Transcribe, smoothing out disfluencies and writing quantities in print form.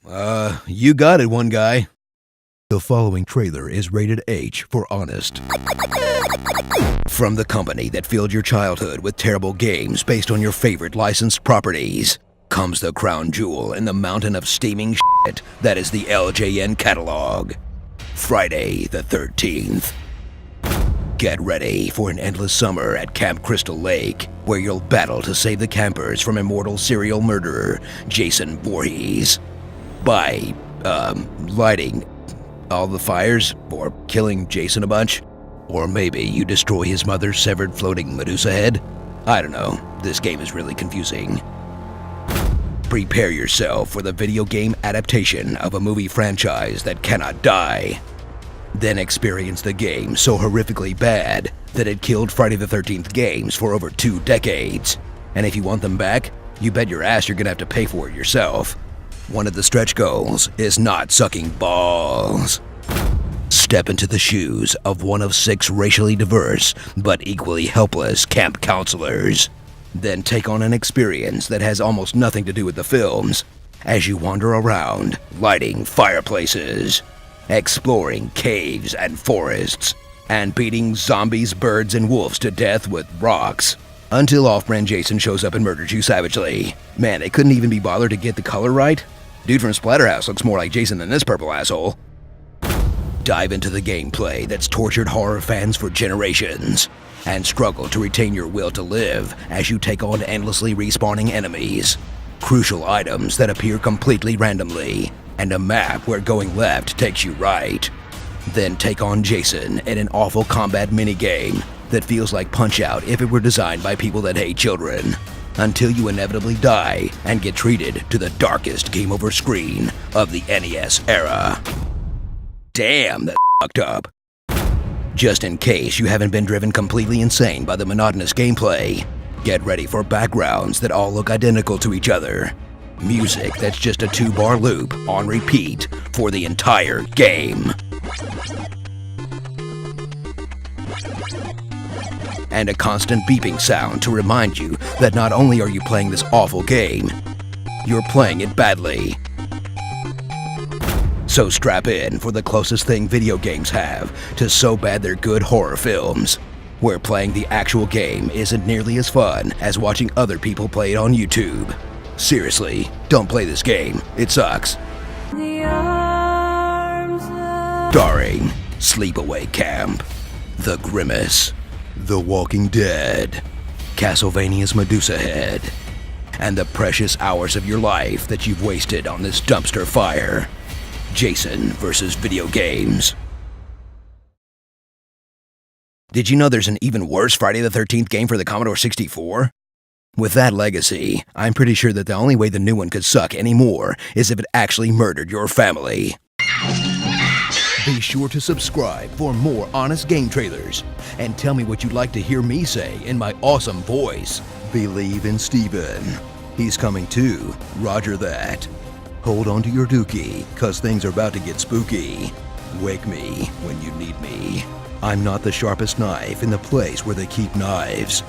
You got it, one guy. The following trailer is rated H for honest. From the company that filled your childhood with terrible games based on your favorite licensed properties, comes the crown jewel in the mountain of steaming shit that is the LJN catalog. Friday the 13th. Get ready for an endless summer at Camp Crystal Lake, where you'll battle to save the campers from immortal serial murderer Jason Voorhees. By, lighting all the fires, or killing Jason a bunch. Or maybe you destroy his mother's severed floating Medusa head. I don't know, this game is really confusing. Prepare yourself for the video game adaptation of a movie franchise that cannot die. Then experience the game so horrifically bad that it killed Friday the 13th games for over 2 decades. And if you want them back, you bet your ass you're gonna have to pay for it yourself. One of the stretch goals is not sucking balls. Step into the shoes of one of 6 racially diverse but equally helpless camp counselors. Then take on an experience that has almost nothing to do with the films as you wander around lighting fireplaces, exploring caves and forests, and beating zombies, birds, and wolves to death with rocks. Until off-brand Jason shows up and murders you savagely. Man, they couldn't even be bothered to get the color right? Dude from Splatterhouse looks more like Jason than this purple asshole. Dive into the gameplay that's tortured horror fans for generations, and struggle to retain your will to live as you take on endlessly respawning enemies, crucial items that appear completely randomly, and a map where going left takes you right. Then take on Jason in an awful combat minigame that feels like Punch-Out if it were designed by people that hate children, until you inevitably die and get treated to the darkest game over screen of the NES era. Damn, that's fucked up. Just in case you haven't been driven completely insane by the monotonous gameplay, get ready for backgrounds that all look identical to each other. Music that's just a 2-bar loop on repeat for the entire game. And a constant beeping sound to remind you that not only are you playing this awful game, you're playing it badly. So strap in for the closest thing video games have to so bad they're good horror films, where playing the actual game isn't nearly as fun as watching other people play it on YouTube. Seriously, don't play this game. It sucks. Starring Sleepaway Camp, The Grimace, The Walking Dead, Castlevania's Medusa Head, and the precious hours of your life that you've wasted on this dumpster fire. Jason vs. video games. Did you know there's an even worse Friday the 13th game for the Commodore 64? With that legacy, I'm pretty sure that the only way the new one could suck anymore is if it actually murdered your family. Be sure to subscribe for more honest game trailers, and tell me what you'd like to hear me say in my awesome voice. Believe in Steven. He's coming too, roger that. Hold on to your dookie, cause things are about to get spooky. Wake me when you need me. I'm not the sharpest knife in the place where they keep knives.